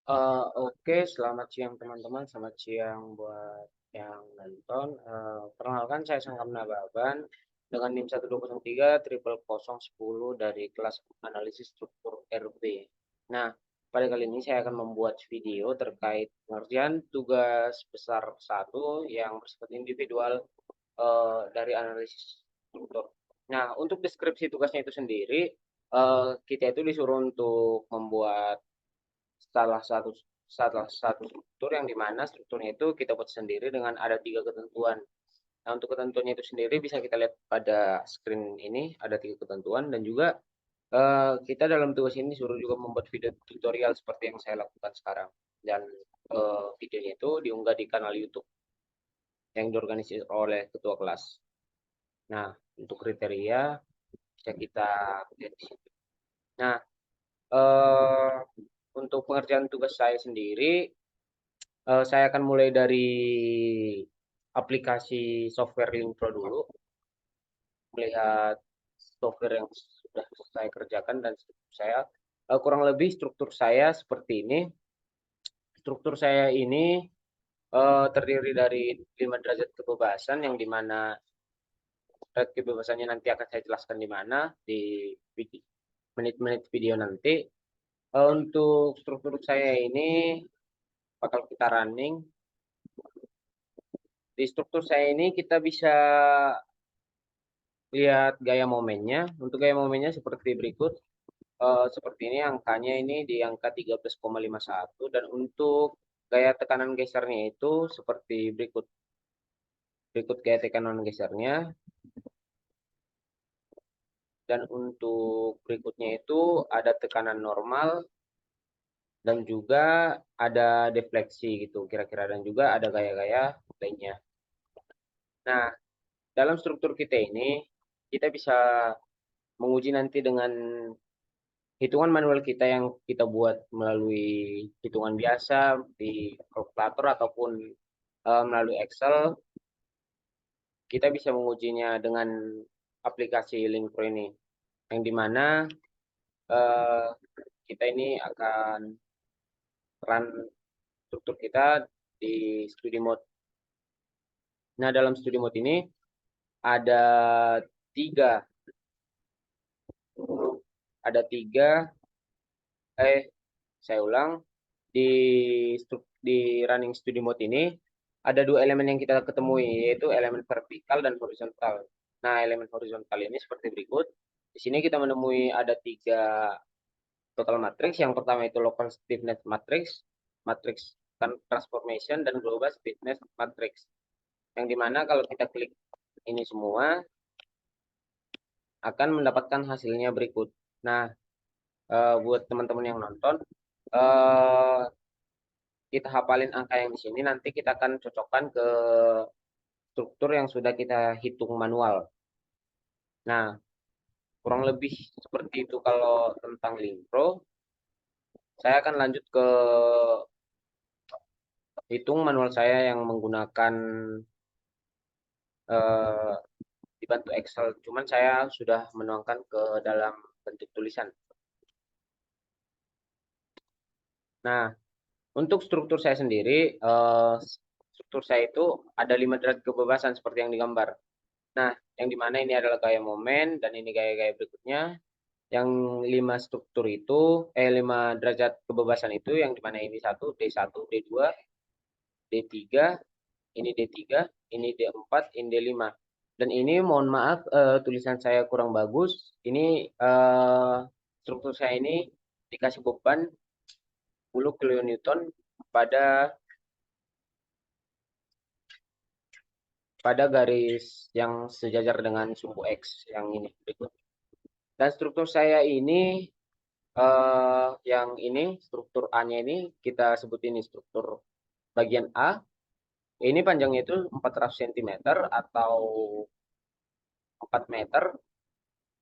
Oke, selamat siang teman-teman, selamat siang buat yang nonton. Perkenalkan saya Sangkam Nababan dengan NIM 1203 triple 0010 dari kelas analisis struktur RB. Nah, pada kali ini saya akan membuat video terkait pengerjaan tugas besar satu yang bersifat individual dari analisis struktur. Nah, untuk deskripsi tugasnya itu sendiri, kita itu disuruh untuk membuat salah satu salah satu struktur yang dimana strukturnya itu kita buat sendiri dengan ada tiga ketentuan. Nah, untuk ketentuannya itu sendiri bisa kita lihat pada screen ini ada tiga ketentuan dan juga kita dalam tugas ini disuruh juga membuat video tutorial seperti yang saya lakukan sekarang dan videonya itu diunggah di kanal YouTube yang diorganisir oleh ketua kelas. Nah, untuk kriteria bisa kita lihat di sini. Nah, eh, untuk pengerjaan tugas saya sendiri saya akan mulai dari aplikasi software Linkpro dulu, melihat software yang sudah saya kerjakan dan saya kurang lebih struktur saya seperti ini. Struktur saya ini terdiri dari 5 derajat kebebasan yang dimana derajat kebebasannya nanti akan saya jelaskan di mana di menit-menit video nanti. Untuk struktur saya ini bakal kita running. Di struktur saya ini kita bisa lihat gaya momennya. Untuk gaya momennya seperti berikut. Seperti ini angkanya ini di angka 13,51 dan untuk gaya tekanan gesernya itu seperti berikut. Berikut gaya tekanan gesernya dan untuk berikutnya itu ada tekanan normal dan juga ada defleksi gitu kira-kira dan juga ada gaya-gaya lainnya. Nah, dalam struktur kita ini kita bisa menguji nanti dengan hitungan manual kita yang kita buat melalui hitungan biasa di kalkulator ataupun melalui Excel, kita bisa mengujinya dengan aplikasi Linkpro ini, yang dimana eh, kita ini akan run struktur kita di study mode. Nah, dalam study mode ini ada tiga, ada tiga, saya ulang, di di running study mode ini ada dua elemen yang kita ketemui yaitu elemen vertikal dan horizontal. Nah, elemen horizontal ini seperti berikut. Di sini kita menemui ada tiga total matrix. Yang pertama itu local stiffness matrix, matrix transformation dan global stiffness matrix. Yang dimana kalau kita klik ini semua akan mendapatkan hasilnya berikut. Nah, buat teman-teman yang nonton, eh, kita hafalin angka yang di sini, nanti kita akan cocokkan ke struktur yang sudah kita hitung manual. Nah, kurang lebih seperti itu kalau tentang Linkpro. Saya akan lanjut ke hitung manual saya yang menggunakan eh, dibantu Excel. Cuman saya sudah menuangkan ke dalam bentuk tulisan. Nah, untuk struktur saya sendiri, struktur saya itu ada 5 derajat kebebasan seperti yang digambar. Nah, yang dimana ini adalah gaya momen dan ini gaya-gaya berikutnya. Yang 5 struktur itu, 5 derajat kebebasan itu yang dimana ini satu, D1, D2, D3, ini D3, ini D4, ini D5. Dan ini mohon maaf tulisan saya kurang bagus. Ini struktur saya ini dikasih beban 10 kilonewton pada pada garis yang sejajar dengan sumbu X yang ini berikut. Dan struktur saya ini yang ini struktur A-nya ini kita sebut ini struktur bagian A. Ini panjangnya itu 400 cm atau 4 meter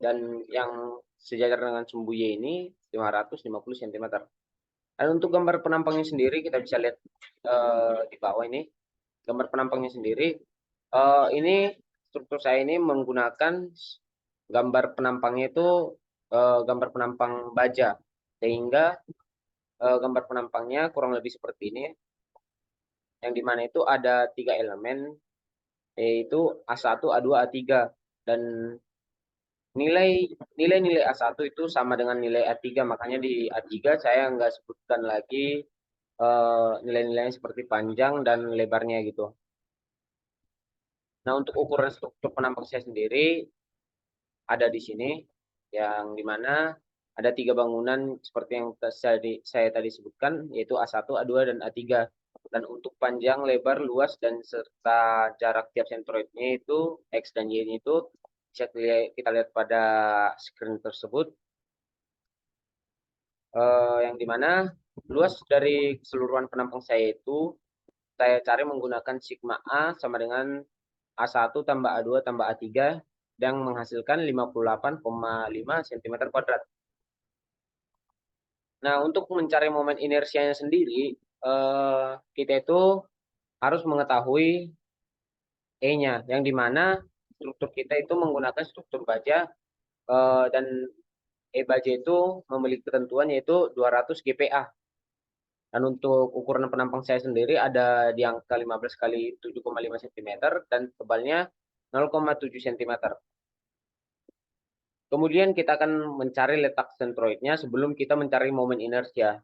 dan yang sejajar dengan sumbu Y ini 550 cm. Dan untuk gambar penampangnya sendiri kita bisa lihat di bawah ini gambar penampangnya sendiri. Ini struktur saya ini menggunakan gambar penampangnya itu gambar penampang baja sehingga gambar penampangnya kurang lebih seperti ini, yang dimana itu ada 3 elemen, yaitu A1, A2, A3, dan nilai nilai A1 itu sama dengan nilai A3, makanya di A3 saya nggak sebutkan lagi nilai-nilainya seperti panjang dan lebarnya gitu. Nah, untuk ukuran struktur penampang saya sendiri ada di sini, yang dimana ada 3 bangunan seperti yang saya tadi sebutkan, yaitu A1, A2, dan A3. Dan untuk panjang, lebar, luas, dan serta jarak tiap sentroidnya itu X dan Y-nya itu bisa kita lihat pada screen tersebut, yang dimana luas dari keseluruhan penampang saya itu saya cari menggunakan sigma A sama dengan A1 tambah A2 tambah A3 yang menghasilkan 58,5 cm kuadrat. Nah, untuk mencari momen inersianya sendiri, kita itu harus mengetahui E-nya, yang dimana struktur kita itu menggunakan struktur baja, dan E baja itu memiliki ketentuan yaitu 200 GPa. Dan untuk ukuran penampang saya sendiri ada di angka 15 kali 7,5 cm dan tebalnya 0,7 cm. Kemudian kita akan mencari letak sentroidnya sebelum kita mencari momen inersia.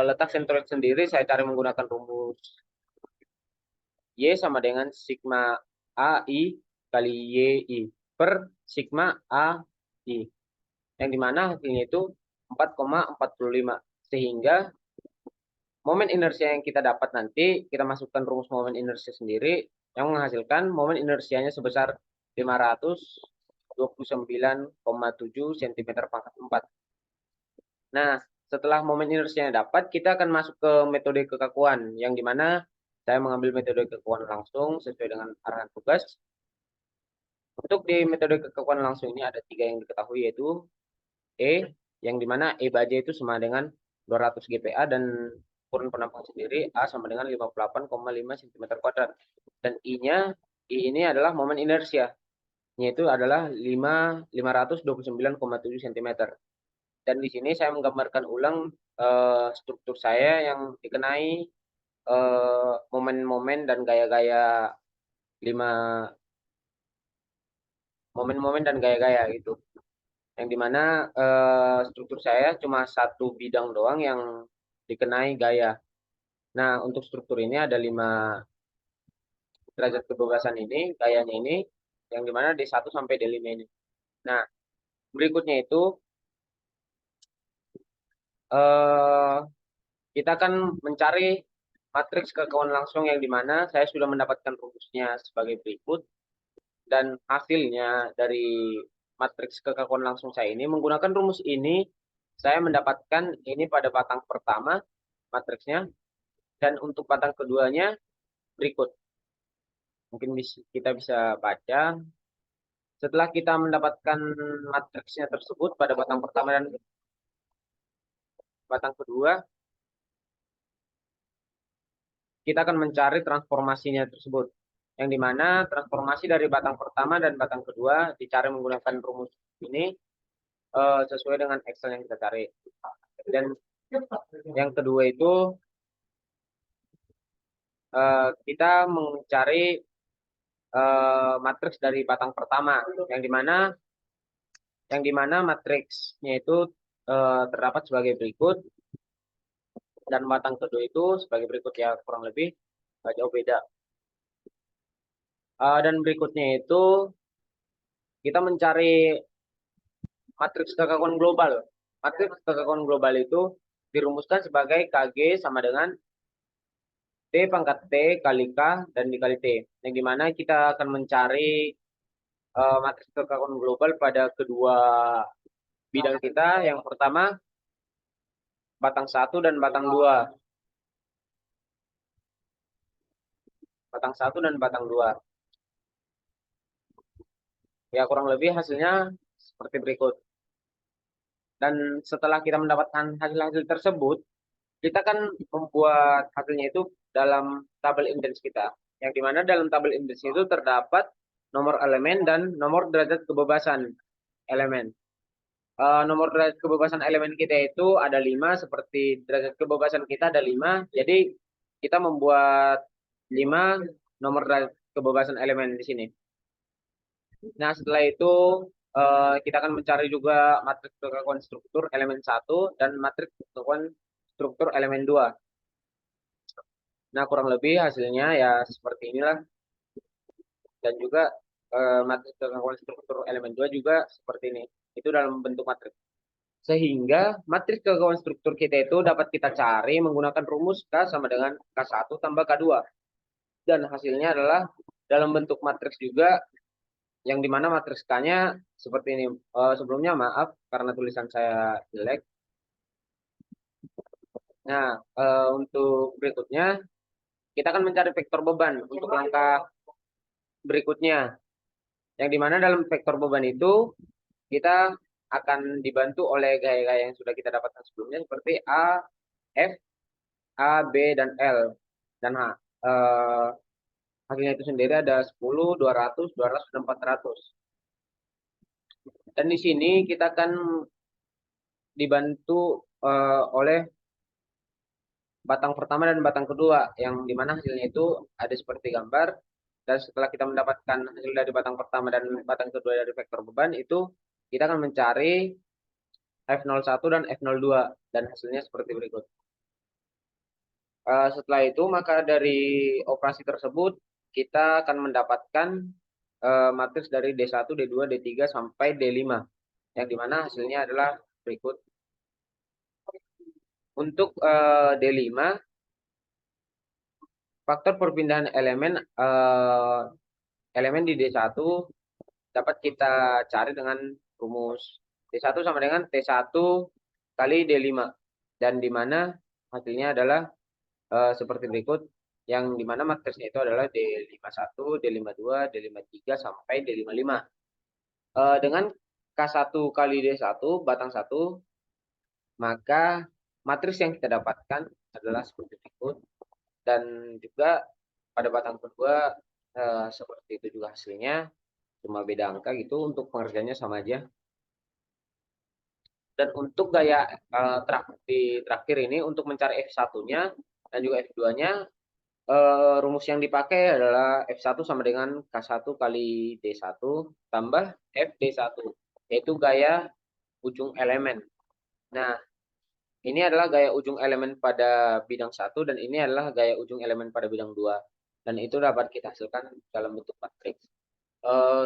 Letak sentroid sendiri saya cari menggunakan rumus Y sama dengan sigma AI kali YI per sigma AI. Yang dimana hasilnya itu 4,45. Sehingga momen inersia yang kita dapat nanti, kita masukkan rumus momen inersia sendiri, yang menghasilkan momen inersianya sebesar 529,7 cm pangkat 4. Nah, setelah momen inersianya dapat, kita akan masuk ke metode kekakuan, yang dimana saya mengambil metode kekakuan langsung sesuai dengan arahan tugas. Untuk di metode kekakuan langsung ini ada 3 yang diketahui, yaitu E, yang dimana E baja itu sama dengan 200 GPa dan ukuran penampang sendiri A sama dengan 58,5 cm kuadrat. Dan I-nya, I ini adalah momen inersia, yaitu adalah 529,7 cm. Dan di sini saya menggambarkan ulang struktur saya yang dikenai momen-momen dan gaya-gaya 5 momen-momen dan gaya-gaya gitu. Yang dimana struktur saya cuma satu bidang doang yang dikenai gaya. Nah, untuk struktur ini ada 5 derajat kebebasan ini, gayanya ini, yang dimana D1 sampai D5 ini. Nah, berikutnya itu eh, kita akan mencari matriks kekakuan langsung, yang dimana saya sudah mendapatkan rumusnya sebagai berikut, dan hasilnya dari matriks kekakuan langsung saya ini menggunakan rumus ini saya mendapatkan ini pada batang pertama matriksnya, dan untuk batang keduanya berikut. Mungkin kita bisa baca. Setelah kita mendapatkan matriksnya tersebut pada batang pertama dan batang kedua, kita akan mencari transformasinya tersebut. Yang dimana transformasi dari batang pertama dan batang kedua dicari menggunakan rumus ini sesuai dengan Excel yang kita cari. Dan yang kedua itu kita mencari matriks dari batang pertama, yang dimana matriksnya itu terdapat sebagai berikut, dan batang kedua itu sebagai berikut, ya kurang lebih jauh beda. Dan berikutnya itu kita mencari matriks kekakuan global. Matriks kekakuan global itu dirumuskan sebagai KG sama dengan T pangkat T kali K dan dikali T. Yang dimana kita akan mencari matriks kekakuan global pada kedua bidang kita. Yang pertama batang 1 dan batang 2. Batang 1 dan batang 2. Ya kurang lebih hasilnya seperti berikut. Dan setelah kita mendapatkan hasil-hasil tersebut, kita kan membuat hasilnya itu dalam tabel indeks kita. Yang dimana dalam tabel indeks itu terdapat nomor elemen dan nomor derajat kebebasan elemen. nomor derajat kebebasan elemen kita itu ada 5, seperti derajat kebebasan kita ada 5. Jadi kita membuat 5 nomor derajat kebebasan elemen di sini. Nah, setelah itu kita akan mencari juga matriks kekakuan struktur elemen 1 dan matriks kekakuan struktur elemen 2. Nah, kurang lebih hasilnya ya seperti inilah. Dan juga matriks kekakuan struktur elemen 2 juga seperti ini. Itu dalam bentuk matriks. Sehingga matriks kekakuan struktur kita itu dapat kita cari menggunakan rumus K sama dengan K1 tambah K2. Dan hasilnya adalah dalam bentuk matriks juga, yang dimana matriks K-nya seperti ini. Sebelumnya maaf karena tulisan saya jelek. Nah, untuk berikutnya kita akan mencari vektor beban untuk langkah berikutnya. Yang dimana dalam vektor beban itu kita akan dibantu oleh gaya-gaya yang sudah kita dapatkan sebelumnya seperti A, F, A, B, dan L. Dan H. Hasilnya itu sendiri ada 10, 200, 200, dan 400. Dan di sini kita akan dibantu oleh batang pertama dan batang kedua, yang dimana hasilnya itu ada seperti gambar. Dan setelah kita mendapatkan hasil dari batang pertama dan batang kedua dari vektor beban itu, kita akan mencari F01 dan F02, dan hasilnya seperti berikut. Setelah itu maka dari operasi tersebut kita akan mendapatkan matriks dari D1, D2, D3 sampai D5, yang dimana hasilnya adalah berikut. Untuk D5, faktor perpindahan elemen di D1 dapat kita cari dengan rumus D1 sama dengan T1 kali D5, dan dimana hasilnya adalah seperti berikut, yang dimana matriksnya itu adalah D51, D52, D53 sampai D55. Dengan K1 kali D1 batang 1, maka matriks yang kita dapatkan adalah seperti berikut. Dan juga pada batang kedua seperti itu juga hasilnya, cuma beda angka gitu, untuk pengerjaannya sama aja. Dan untuk gaya terakhir ini untuk mencari F1-nya dan juga F2-nya, rumus yang dipakai adalah F1 sama dengan K1 kali D1 tambah FD1, yaitu gaya ujung elemen. Nah, ini adalah gaya ujung elemen pada bidang 1 dan ini adalah gaya ujung elemen pada bidang 2. Dan itu dapat kita hasilkan dalam bentuk matriks.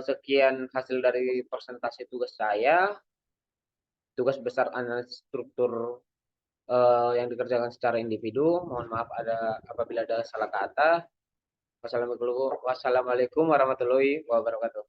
Sekian hasil dari presentasi tugas saya. Tugas besar analisis struktur yang dikerjakan secara individu. Mohon maaf apabila ada salah kata. Wassalamualaikum warahmatullahi wabarakatuh.